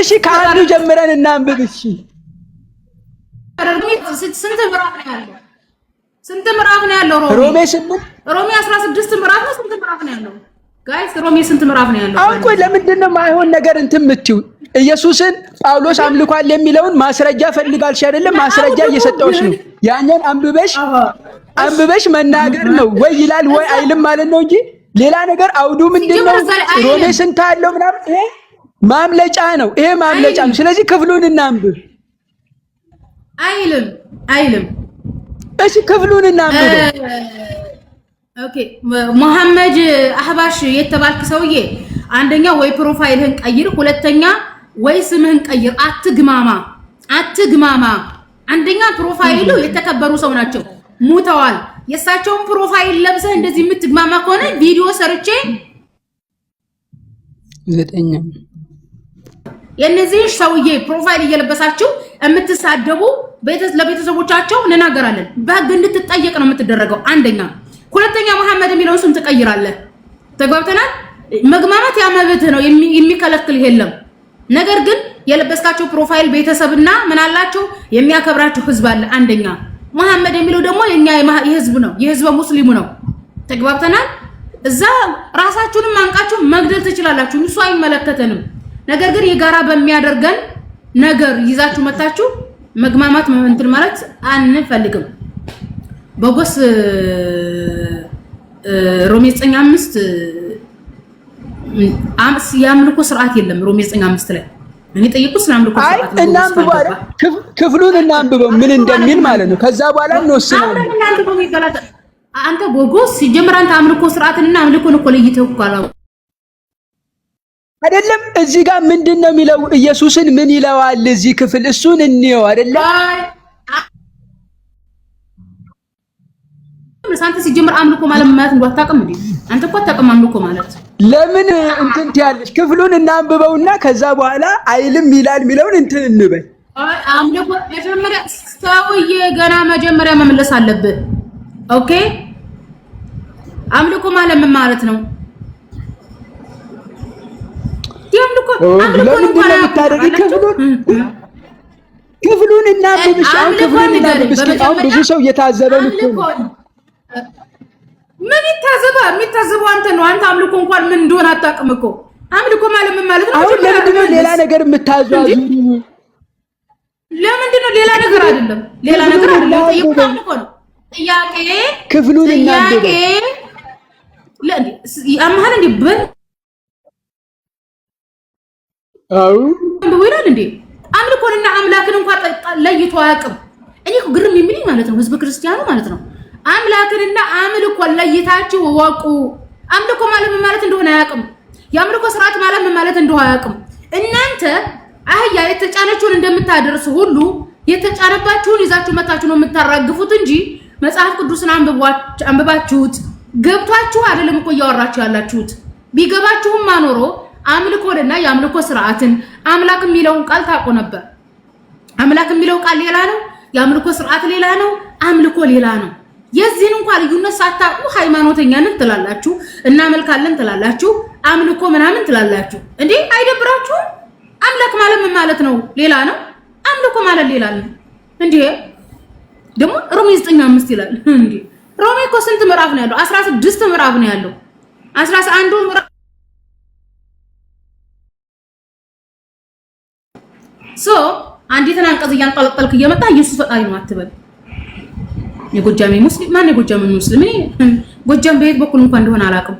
እሺ ካሉ ጀምረን እናንብብ። እሺ ስንት ምዕራፍ ነው ያለው? ሮሜ 8 ሮሜ 16 ምዕራፍ ነው። ስንት ምዕራፍ ነው ያለው? ጋይስ ሮሜ ስንት ምዕራፍ ነው ያለው? አሁን ቆይ ለምንድን ነው ማይሆን ነገር እንትን የምትይው? ኢየሱስን ጳውሎስ አምልኳል የሚለውን ማስረጃ ፈልጋልሽ አይደለም? ማስረጃ እየሰጠሁሽ ነው። ያንን አንብበሽ መናገር ነው ወይ ይላል ወይ አይልም ማለት ነው እንጂ ሌላ ነገር አውዱ ምንድነው? ሮሜ ስንት አለው ምናምን ይሄ ማምለጫ ነው። ይሄ ማምለጫ ነው። ስለዚህ ክፍሉን እናንብብ። አይልም። እሺ ክፍሉን እናንብብ። ኦኬ መሐመድ አህባሽ የተባልክ ሰውዬ አንደኛ ወይ ፕሮፋይልህን ቀይር፣ ሁለተኛ ወይ ስምህን ቀይር። አትግማማ። አንደኛ ፕሮፋይሉ የተከበሩ ሰው ናቸው፣ ሙተዋል። የእሳቸውን ፕሮፋይል ለብሰህ እንደዚህ የምትግማማ ከሆነ ቪዲዮ ሰርቼ 9 የነዚህ ሰውዬ ፕሮፋይል እየለበሳችሁ የምትሳደቡ ለቤተሰቦቻቸው እንናገራለን። በህግ እንድትጠየቅ ነው የምትደረገው። አንደኛ። ሁለተኛ መሐመድ የሚለውን ስም ትቀይራለህ። ተግባብተናል። መግማማት ያመብትህ ነው፣ የሚከለክል የለም። ነገር ግን የለበስካቸው ፕሮፋይል ቤተሰብና ምን አላቸው የሚያከብራቸው ህዝብ አለ። አንደኛ። መሐመድ የሚለው ደግሞ የኛ የህዝብ ነው፣ የህዝበ ሙስሊሙ ነው። ተግባብተናል። እዛ ራሳችሁንም አንቃችሁ መግደል ትችላላችሁ፣ እሱ አይመለከተንም። ነገር ግን የጋራ በሚያደርገን ነገር ይዛችሁ መታችሁ መግማማት እንትን ማለት አንፈልግም። በጎስ ሮሜ 9:5 ያምልኮ ስርዓት የለም። ሮሜ 9:5 ላይ እኔ ጠይቁት ስለአምልኮ ስርዓት ነው። እናንብበው፣ ክፍሉን እናንብበው ምን እንደሚል ማለት ነው። ከዛ በኋላ እንወስናለን። አንተ በጎስ ሲጀምር አንተ አምልኮ ስርዓትንና አምልኮን እኮ ለይተው እኮ አይደለም። እዚህ ጋር ምንድነው የሚለው? ኢየሱስን ምን ይለዋል እዚህ ክፍል? እሱን እንየው አይደለም። አንተ ሲጀምር አምልኮ ማለት ማለት ነው አታውቅም እንዴ? አንተ እኮ አታውቅም አምልኮ ማለት ለምን እንትን ትያለሽ? ክፍሉን እናንብበውና ከዛ በኋላ አይልም ይላል የሚለውን እንትን እንበል። አምልኮ መጀመሪያ ሰውዬ ገና መጀመሪያ መመለስ አለብህ። ኦኬ አምልኮ ማለት ምን ማለት ነው? ክፍሉን እናንብብሽ። ክፍሉን እናንብብሽ። አሁን ብዙ ሰው እየታዘበን እኮ ነው። ምን ይታዘባል? የሚታዘበው አንተ ነው። አንተ አምልኮ እንኳን ምን እንደሆነ አታውቅም እኮ። አምልኮ ማለት ምን ማለት ነው? አሁን ለምንድን ነው ሌላ ነገር የምታዟዙ? ለምንድን ነው ሌላ ነገር አይደለም? ሌላ ነገር አይደለም። ጠይቁ። አምልኮ ነው። ጥያቄ ክፍሉን እናንብብ። ለእንዴ አማህን እንዴ በል ወይራል እንዴ አምልኮንና አምላክን እንኳን ለይቶ አያውቅም። እኔ እኮ ግርም የሚልኝ ማለት ነው ህዝብ ክርስቲያኑ ማለት ነው አምላክንና አምልኮን ለይታችሁ ወቁ። አምልኮ ማለት ምን ማለት እንደሆነ አያውቅም። የአምልኮ ስርዓት ማለት ምን ማለት እንደሆነ አያውቅም። እናንተ አህያ የተጫነችውን እንደምታደርሱ ሁሉ የተጫነባችሁን ይዛችሁ መታችሁ ነው የምታራግፉት እንጂ መጽሐፍ ቅዱስን አንብባችሁት ገብቷችሁ አይደለም እኮ እያወራችሁ ያላችሁት። ቢገባችሁም ማኖሮ አምልኮንና የአምልኮ ስርዓትን አምላክ የሚለውን ቃል ታውቁ ነበር። አምላክ የሚለው ቃል ሌላ ነው፣ የአምልኮ ስርዓት ሌላ ነው፣ አምልኮ ሌላ ነው። የዚህን እንኳን ልዩነት ሳታውቁ ሃይማኖተኛ ነን ትላላችሁ፣ እናመልካለን ትላላችሁ፣ አምልኮ ምናምን ትላላችሁ። እንዴ አይደብራችሁም? አምላክ ማለት ምን ማለት ነው? ሌላ ነው። አምልኮ ማለት ሌላ ነው። እንዴ ደግሞ ሮሜ 9:5 ይላል። እንዴ ሮሜ እኮ ስንት ምዕራፍ ነው ያለው? 16 ምዕራፍ ነው ያለው። 11ዱ ምዕራፍ አንዲትን አንቀጽ እያንጠለጠልክ እየመጣ ኢየሱስ ፈጣሪ ነው አትበል። የጎጃሜ ሙስሊም ማን የጎጃሜ ሙስሊም? እኔ ጎጃም በየት በኩል እንኳን እንደሆነ አላውቅም።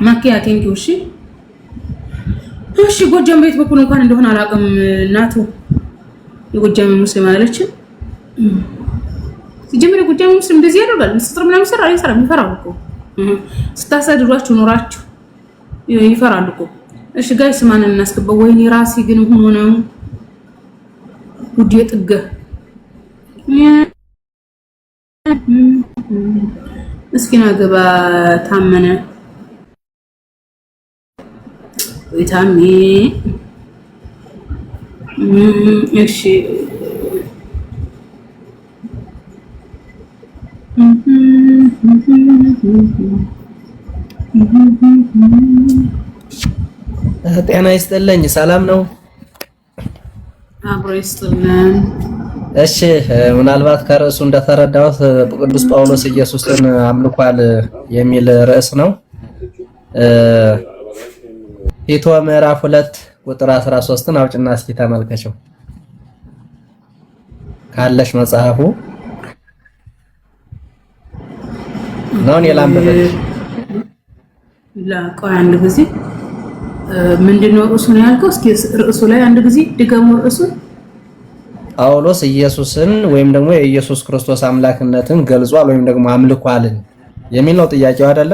ማኪያ ቴንኪው። እሺ ጎጃም በየት በኩል እንኳን እንደሆነ አላውቅም። እናቱ የጎጃሜ ሙስሊም አለች። ሲጀምር የጎጃሜ ሙስሊም እንደዚህ ያደርጋል። ምስጥር ምናምን ይሰራል። ይፈራሉ እኮ ስታሳድዷችሁ ኖራችሁ ይፈራሉ እኮ። እሺ ጋይስ ማንን እናስገባው? ወይኔ ራሴ ግን ሆኖ ነው ጉድ የጥገ ምስኪና ገባ ታመነ ወይታሚ። እሺ ጤና ይስጥልኝ። ሰላም ነው? አብሮ ይስጥልን። እሺ ምናልባት ከርዕሱ እንደተረዳሁት ቅዱስ ጳውሎስ ኢየሱስን አምልኳል የሚል ርዕስ ነው። ቲቶ ምዕራፍ 2 ቁጥር 13ን አውጭና እስኪ ተመልከቸው ካለሽ መጽሐፉ ነው። የላምበልሽ ቆይ አንድ ጊዜ ምንድነው ርዕሱ ነው ያልከው? እስኪ ርዕሱ ላይ አንድ ጊዜ ድገሙ ርዕሱን። ጳውሎስ ኢየሱስን ወይም ደግሞ የኢየሱስ ክርስቶስ አምላክነትን ገልጿል ወይም ደግሞ አምልኳልን የሚል ነው ጥያቄው አይደለ?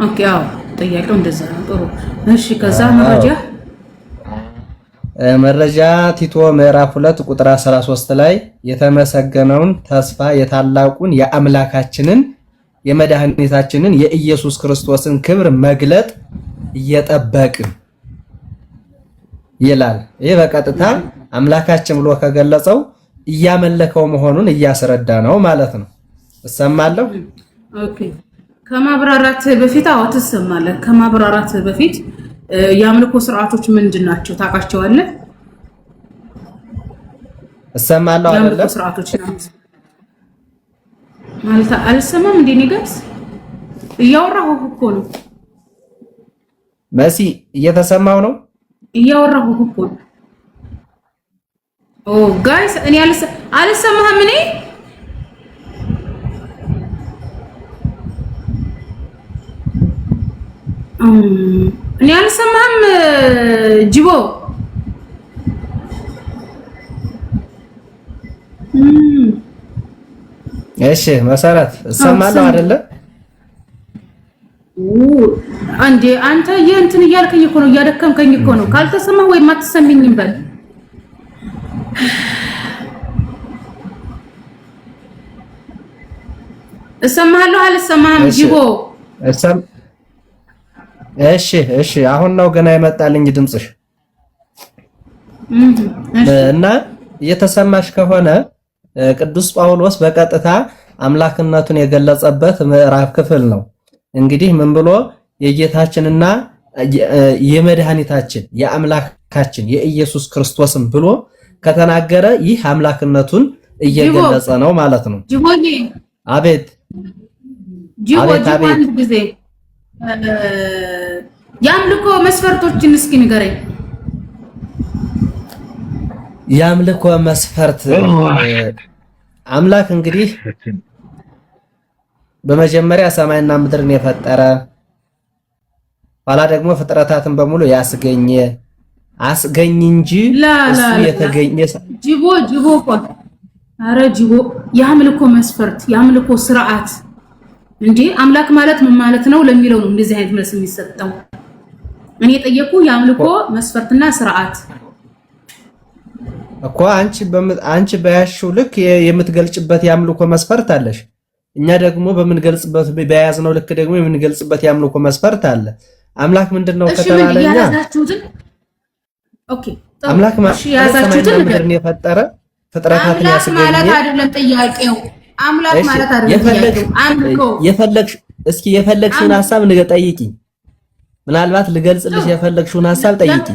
ኦኬ አዎ ጥያቄው እንደዛ ነው። ጥሩ እሺ። ከዛ መረጃ ቲቶ ምዕራፍ 2 ቁጥር 13 ላይ የተመሰገነውን ተስፋ የታላቁን የአምላካችንን የመድኃኒታችንን የኢየሱስ ክርስቶስን ክብር መግለጥ እየጠበቅን ይላል። ይህ በቀጥታ አምላካችን ብሎ ከገለጸው እያመለከው መሆኑን እያስረዳ ነው ማለት ነው። እሰማለሁ። ኦኬ ከማብራራት በፊት ትሰማለህ። ከማብራራት በፊት የአምልኮ ስርዓቶች ምንድን ናቸው ታውቃቸዋለህ? እሰማለሁ አይደለም? የአምልኮ ስርዓቶች ማለት አልሰማም እንዴ? ንገስ እያወራሁ እኮ ነው። መሲ እየተሰማው ነው? እያወራሁ እኮ ነው። ኦ ጋይስ እኔ አልሰማህም? እኔ አልሰማህም ጅቦ? እሺ መሰረት እሰማለሁ አይደለ? አንዴ አንተ የእንትን እያልከኝ እኮ ነው፣ እያደከምከኝ እኮ ነው። ካልተሰማህ ወይ አትሰሚኝም በል። እሰማሃለሁ አልሰማህም ጅቦ? እሺ አሁን ነው ገና የመጣልኝ ድምጽሽ እና እየተሰማሽ ከሆነ ቅዱስ ጳውሎስ በቀጥታ አምላክነቱን የገለጸበት ምዕራፍ ክፍል ነው። እንግዲህ ምን ብሎ የጌታችንና የመድኃኒታችን የአምላካችን የኢየሱስ ክርስቶስን ብሎ ከተናገረ ይህ አምላክነቱን እየገለጸ ነው ማለት ነው። ጅቦዬ አቤት አንድ ጊዜ የአምልኮ መስፈርቶችን እስኪ ንገረኝ። የአምልኮ መስፈርት አምላክ እንግዲህ በመጀመሪያ ሰማይና ምድርን የፈጠረ ኋላ ደግሞ ፍጥረታትን በሙሉ አስገኝ እንጂ እሱ የተገኘ ጅቦ የአምልኮ መስፈርት የአምልኮ ስርዓት እንዴ አምላክ ማለት ምን ማለት ነው ለሚለው ነው እንደዚህ አይነት መልስ የሚሰጠው። እኔ የጠየቁ የአምልኮ መስፈርትና ስርዓት እኮ አንቺ በያሽው ልክ የምትገልጭበት የአምልኮ መስፈርት አለሽ። እኛ ደግሞ በምንገልጽበት በያዝነው ልክ ደግሞ የምንገልጽበት የአምልኮ መስፈርት አለ። አምላክ ምንድነው ከተባለኛ አምላክ ምድርን የፈጠረ ፍጥረታትን ያስገኘ ማለት አይደለም ጥያቄው። አምላክ ማለት አይደለም አምልኮ። የፈለግሽውን ሐሳብ ጠይቂ። ምናልባት ልገልጽልሽ የፈለግሽውን ሐሳብ ጠይቂ።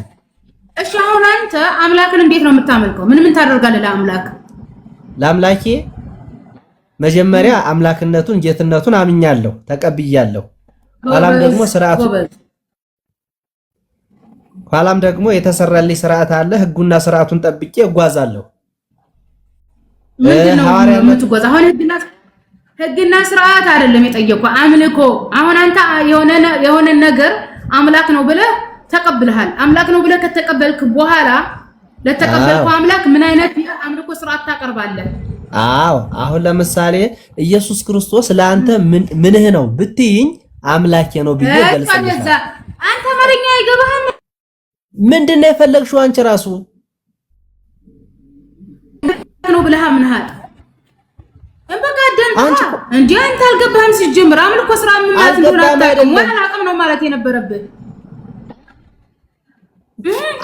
እሺ አሁን አንተ አምላክን እንዴት ነው የምታመልከው? ምን ታደርጋለህ ለአምላክ? ለአምላኬ መጀመሪያ አምላክነቱን ጌትነቱን አምኛለሁ፣ ተቀብያለሁ። ኋላም ደግሞ የተሰራልኝ ስርዓት አለ። ህጉና ስርዓቱን ጠብቄ እጓዛለሁ። ምንድነው የምትጓዝ? አሁን ህግና ስርዓት አይደለም የጠየቁ አምልኮ። አሁን አንተ የሆነ ነገር አምላክ ነው ብለህ ተቀብለሃል። አምላክ ነው ብለህ ከተቀበልክ በኋላ ለተቀበልከው አምላክ ምን አይነት የአምልኮ ስርዓት ታቀርባለህ? አዎ አሁን ለምሳሌ ኢየሱስ ክርስቶስ ለአንተ ምንህ ነው ብትይኝ አምላኬ ነው ብዬ ገልጸልሻለሁ። አንተ አማርኛ አይገባህም። ምንድነው የፈለግሽው አንቺ ራሱ ነው ብለህ አምነሃል። እንበጋደን እንዴ አንተ አልገባህም። ሲጀምር አምልኮ ስራ ምን ማለት እንደሆነ አታውቅም። ወላ አቅም ነው ማለት የነበረብህ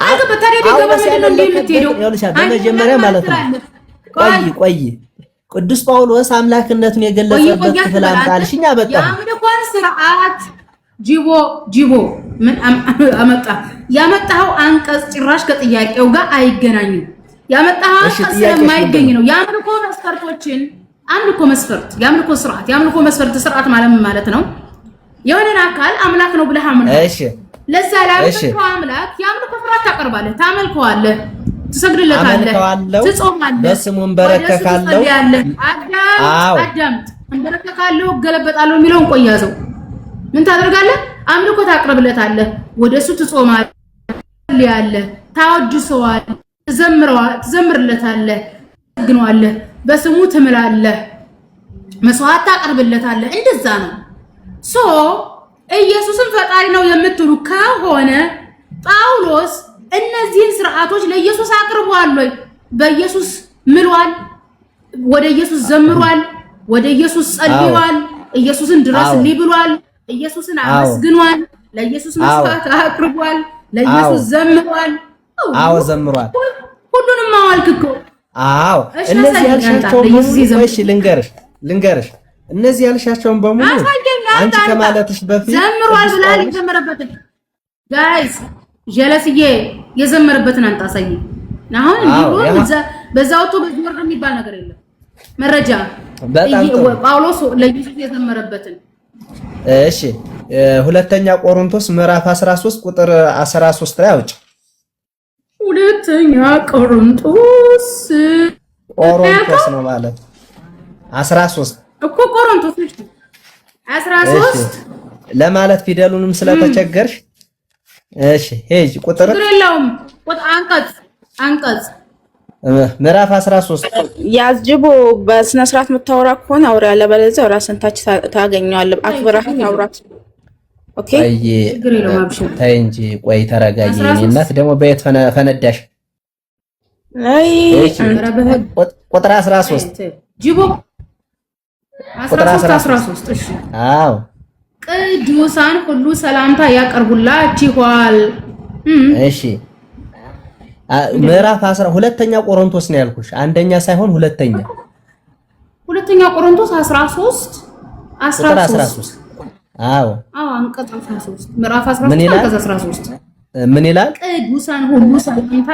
አልገባ። ታዲያ ቢገባ ምንድነው እንደምትሄደው? በመጀመሪያ ማለት ነው ቆይ ቅዱስ ጳውሎስ አምላክነቱን የገለጸበት ክፍል አምጣልሽኛ በቃ የአምልኮን ስርዓት ጂቦ ምን አመጣ? ያመጣው አንቀጽ ጭራሽ ከጥያቄው ጋር አይገናኝም። ያመጣው አንቀጽ ስለማይገኝ ነው። የአምልኮ መስፈርቶችን የአምልኮ መስፈርት ማለት ነው የሆነን አካል አምላክ ነው ብለህ አምነህ ለዛ ላምልኮ አምላክ የአምልኮ ፍራት ታቀርባለህ፣ ታመልከዋለህ፣ ትሰግድለታለህ፣ ትጾማለህ፣ በስሙም በረከካለሁ። አዳምጥ። እንበረከካለሁ፣ እገለበጣለሁ የሚለውን ቆይ ያዘው። ምን ታደርጋለህ? አምልኮ ታቀርብለታለህ፣ ወደሱ ትጾማለህ፣ ታወድሰዋለህ፣ ትዘምርለታለህ፣ ትግነዋለህ፣ በስሙ ትምላለህ፣ መስዋዕት ታቀርብለታለህ። እንደዛ ነው። ኢየሱስን ፈጣሪ ነው የምትሉ ከሆነ ጳውሎስ እነዚህን ስርዓቶች ለኢየሱስ አቅርቧል ወይ? በኢየሱስ ምሏል፣ ወደ ኢየሱስ ዘምሯል፣ ወደ ኢየሱስ ጸልሏል፣ ኢየሱስን ድረስልኝ ብሏል፣ ኢየሱስን አመስግኗል፣ ለኢየሱስ መስዋዕት አቅርቧል፣ ለኢየሱስ ዘምሯል። ዘምሯል። ሁሉንም አዋልክኮ። እነዚህ ያልሻቸው ልንገርሽ እነዚህ ያልሻቸውን በሙሉ አንቺ ከማለትሽ በፊት ዘምሯል ብላል። የዘመረበትን ጋይስ ጀለስዬ የዘመረበትን አንተ አሳይ። አሁን እንዲሁ በዛውቱ በዝወር የሚባል ነገር የለም። መረጃ ጳውሎስ ለኢየሱስ የዘመረበትን። እሺ ሁለተኛ ቆሮንቶስ ምዕራፍ 13 ቁጥር 13 ላይ አውጭ። ሁለተኛ ቆሮንቶስ ነው ማለት 13 እኮ ቆሮንቶስ 13 ለማለት ፊደሉንም ስለተቸገርሽ እሺ ሄጅ ቁጥር የለውም። አንቀጽ ምዕራፍ 13 ያዝጅቦ በስነ ስርዓት የምታወራ ከሆነ አውራ፣ ያለበለዚያ ራስን ታች ታገኘዋለህ። አክብረህ አውራት። ኦኬ ተይ እንጂ ቆይ ተረጋጊ። እናት ደግሞ በየት ፈነዳሽ? ቁጥር 13 ጅቦ 13 እሺ። አዎ ቅዱሳን ሁሉ ሰላምታ ያቀርቡላችኋል። እሺ ምዕራፍ 12 ሁለተኛ ቆሮንቶስ ነው ያልኩሽ፣ አንደኛ ሳይሆን ሁለተኛ ቆሮንቶስ 13 አዎ አንቀጽ 13 ምዕራፍ 13 አንቀጽ 13 ምን ይላል? ቅዱሳን ሁሉ ሰላምታ